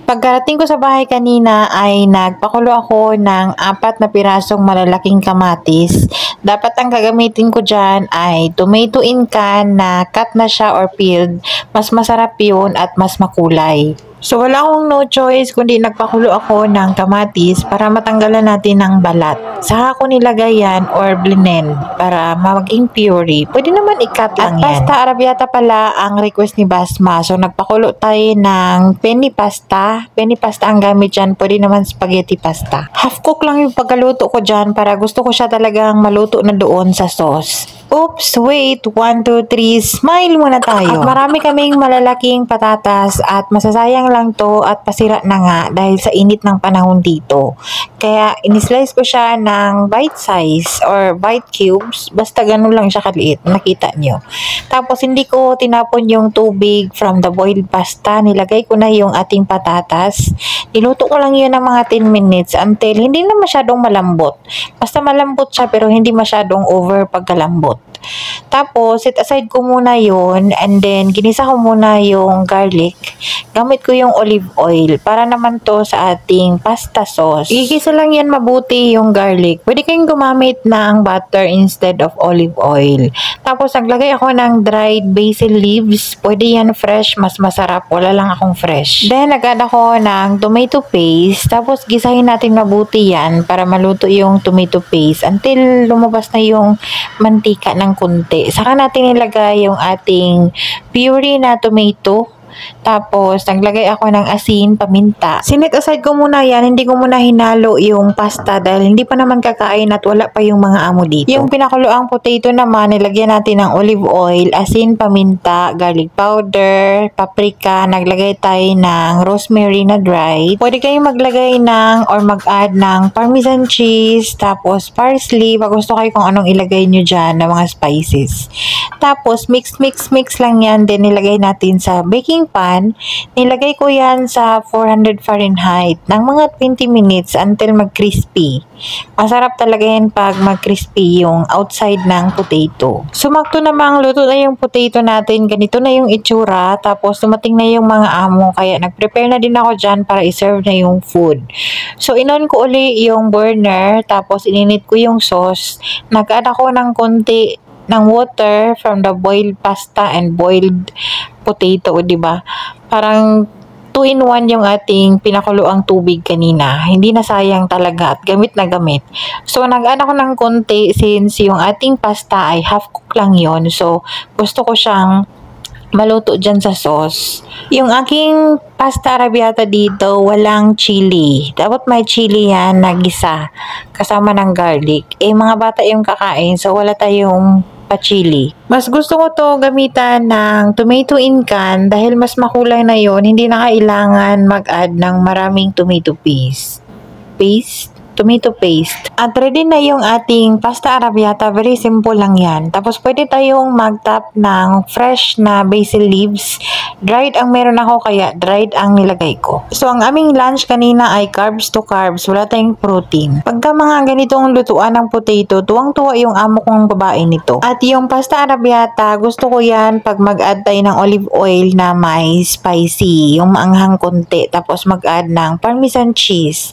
Pagkarating ko sa bahay kanina ay nagpakulo ako ng 4 na pirasong malalaking kamatis. Dapat ang gagamitin ko dyan ay tomato in can na cut na siya or peeled. Mas masarap yun at mas makulay. So wala akong no choice kundi nagpakulo ako ng kamatis para matanggalan natin ng balat. Saka ko nilagay yan or blend para maging puree. Pwede naman i-cut lang yan. At pasta arrabbiata pala ang request ni Basma. So nagpakulo tayo ng penny pasta. Penny pasta ang gamit dyan. Pwede naman spaghetti pasta. Half cook lang yung pagkaluto ko dyan para gusto ko siya talagang maluto na doon sa sauce. Oops, wait. 1, 2, 3. Smile muna tayo. At marami kaming malalaking patatas at masasayang lang to at pasira na nga dahil sa init ng panahon dito. Kaya inislice ko siya ng bite size or bite cubes. Basta ganun lang siya kaliit. Nakita nyo. Tapos hindi ko tinapon yung tubig from the boiled pasta. Nilagay ko na yung ating patatas. Niluto ko lang yun ng mga 10 minutes until hindi na masyadong malambot. Basta malambot siya pero hindi masyadong over pagkalambot. Tapos, set aside ko muna yun and then ginisa ko muna yung garlic. Gamit ko yung olive oil para naman to sa ating pasta sauce. Igisa lang yan mabuti yung garlic. Pwede kayong gumamit ng butter instead of olive oil. Tapos, naglagay ako ng dried basil leaves. Pwede yan fresh, mas masarap. Wala lang akong fresh. Then, nag-add ako ng tomato paste. Tapos, gisahin natin mabuti yan para maluto yung tomato paste until lumabas na yung mantika ng kunti. Saka natin ilagay yung ating puree na tomato. Tapos, naglagay ako ng asin, paminta. Sinet aside ko muna yan. Hindi ko muna hinalo yung pasta dahil hindi pa naman kakain at wala pa yung mga amo dito. Yung pinakuloang potato naman, nilagyan natin ng olive oil, asin, paminta, garlic powder, paprika. Naglagay tayo ng rosemary na dry. Pwede kayong maglagay ng or mag-add ng parmesan cheese, tapos parsley. Pag gusto kayo kung anong ilagay nyo dyan na mga spices. Tapos, mix lang yan. Then, nilagay natin sa baking pan. Nilagay ko yan sa 400 Fahrenheit ng mga 20 minutes until mag-crispy. Masarap talaga yan pag mag-crispy yung outside ng potato. Sumakto namang luto na yung potato natin. Ganito na yung itsura. Tapos, dumating na yung mga amo. Kaya, nag-prepare na din ako dyan para iserve na yung food. So, inon ko uli yung burner. Tapos, ininit ko yung sauce. Nag-add ako ng konti ng water from the boiled pasta and boiled potato, di ba? Parang 2-in-1 yung ating pinakuluang tubig kanina. Hindi na sayang talaga at gamit na gamit. So, nag-add ako ng konti since yung ating pasta ay half cook lang yon. So, gusto ko siyang maluto dyan sa sauce. Yung aking pasta arrabbiata dito, walang chili. Dapat may chili yan na gisa kasama ng garlic. Mga bata yung kakain, so wala tayong pa-chili. Mas gusto ko to gamitan ng tomato in can dahil mas makulay na yon. Hindi na kailangan mag-add ng maraming tomato tomato paste. At ready na yung ating pasta arrabbiata. Very simple lang yan. Tapos pwede tayong mag-top ng fresh na basil leaves. Dried ang meron ako kaya dried ang nilagay ko. So ang aming lunch kanina ay carbs to carbs. Wala tayong protein. Pagka mga ganitong lutuan ng potato, tuwang-tuwa yung amo kong babae nito. At yung pasta arrabbiata, gusto ko yan pag mag-add tayo ng olive oil na may spicy. Yung maanghang konti. Tapos mag-add ng parmesan cheese.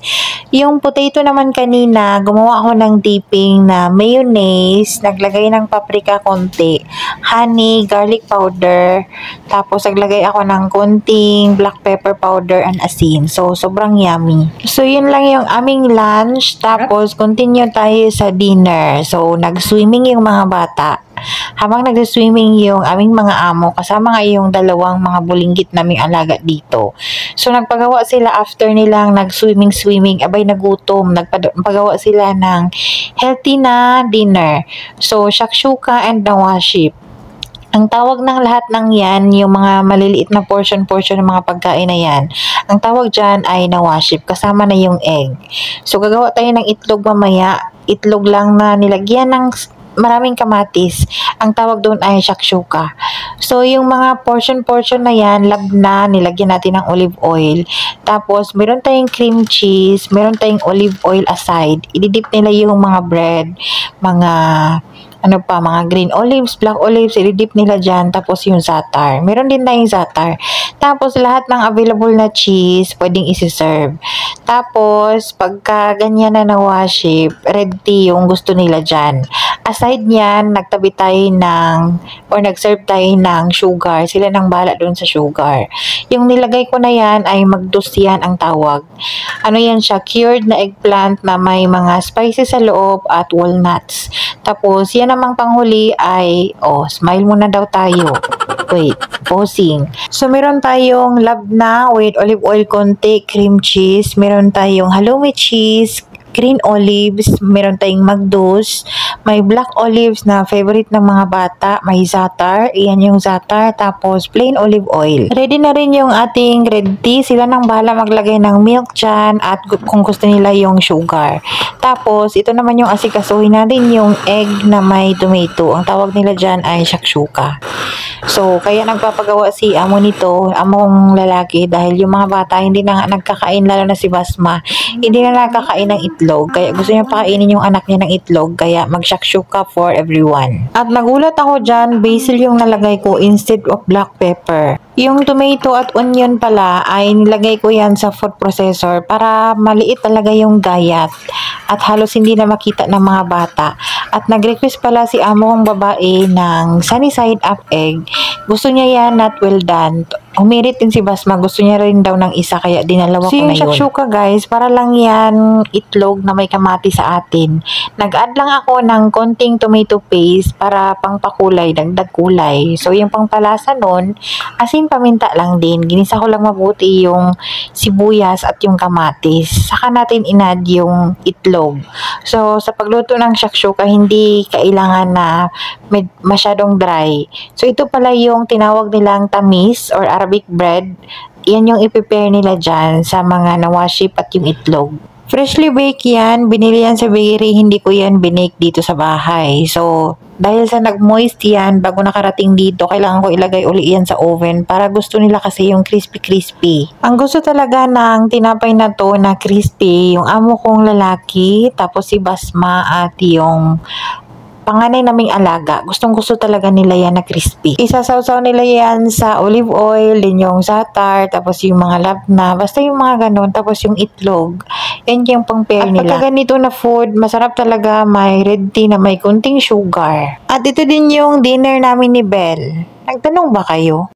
Yung potato naman kanina, gumawa ako ng dipping na mayonnaise, naglagay ng paprika konti, honey, garlic powder, tapos naglagay ako ng konting black pepper powder and asin. So, sobrang yummy. So, yun lang yung aming lunch. Tapos, continue tayo sa dinner. So, nag-swimming yung mga bata. Habang nag-swimming yung aming mga amo, kasama nga yung dalawang mga bulinggit naming alaga dito. So, nagpagawa sila after nilang nag-swimming, abay nagutom. Nagpagawa sila ng healthy na dinner. So, shakshuka and nawaship. Ang tawag ng lahat ng yan, yung mga maliliit na portion ng mga pagkain na yan, ang tawag dyan ay nawaship, kasama na yung egg. So, gagawa tayo ng itlog mamaya. Itlog lang na nilagyan ng maraming kamatis. Ang tawag doon ay shakshuka. So, yung mga portion na yan, labna, nilagyan natin ng olive oil. Tapos, meron tayong cream cheese, meron tayong olive oil aside. Ididip nila yung mga bread, mga ano pa, mga green olives, black olives, i-dip nila dyan, tapos yung za'atar. Meron din tayong za'atar. Tapos, lahat ng available na cheese, pwedeng isi-serve. Tapos, pagka ganyan na na-waship, red tea yung gusto nila dyan. Aside nyan, nagtabi tayo nag-serve tayo ng sugar. Sila nang bahala doon sa sugar. Yung nilagay ko na yan ay magdus yan ang tawag. Ano yan siya, cured na eggplant na may mga spices sa loob at walnuts. Tapos, yan namang panghuli ay, smile muna daw tayo. Wait, posing. So, meron tayong labna with olive oil konti, cream cheese. Meron tayong halloumi cheese, green olives, meron tayong magdus, may black olives na favorite ng mga bata, may za'atar, iyan yung za'atar, tapos plain olive oil. Ready na rin yung ating red tea, sila nang bahala maglagay ng milk dyan at kung gusto nila yung sugar. Tapos, ito naman yung asikasuhin natin yung egg na may tomato. Ang tawag nila dyan ay shakshuka. So, kaya nagpapagawa si amo nito, among lalaki, dahil yung mga bata hindi na nga nagkakain, lalo na si Basma, hindi na nakakain ng itlog. Kaya gusto niya pakainin yung anak niya ng itlog, kaya mag-shakshuka for everyone. At nagulat ako dyan, basil yung nalagay ko instead of black pepper. Yung tomato at onion pala ay nilagay ko yan sa food processor para maliit talaga yung gayat at halos hindi na makita ng mga bata. At nag-request pala si amo kong babae ng sunny side up egg. Gusto niya yan, not well done. Humirit din si Basma, gusto niya rin daw ng isa, kaya dinalawa ko na yun. So yung shakshuka guys, para lang yan itlog na may kamati sa atin. Nag-add lang ako ng konting tomato paste para pangpakulay, dagdag kulay. So yung pangpalasa nun, asin paminta lang din. Ginisa ko lang mabuti yung sibuyas at yung kamatis. Saka natin inad yung itlog. So sa pagluto ng shakshuka, hindi kailangan na masyadong dry. So ito pala yung tinawag nilang tamis or Arabic bread. Yan yung i-prepare nila dyan sa mga nawaship at yung itlog. Freshly baked yan. Binili yan sa bakery. Hindi ko yan binake dito sa bahay. So, dahil sa nag-moist yan, bago nakarating dito, kailangan ko ilagay uli yan sa oven para gusto nila kasi yung crispy-crispy. Ang gusto talaga ng tinapay na to na crispy, yung amo kong lalaki, tapos si Basma at yung panganay naming alaga. Gustong-gusto talaga nila yan na crispy. Isasawsaw nila yan sa olive oil, din yung za'atar, tapos yung mga labna, basta yung mga ganun, tapos yung itlog. Yan yung pang-pair nila. At pagka ganito na food, masarap talaga, may red tea na may kunting sugar. At ito din yung dinner namin ni Belle. Nagtanong ba kayo?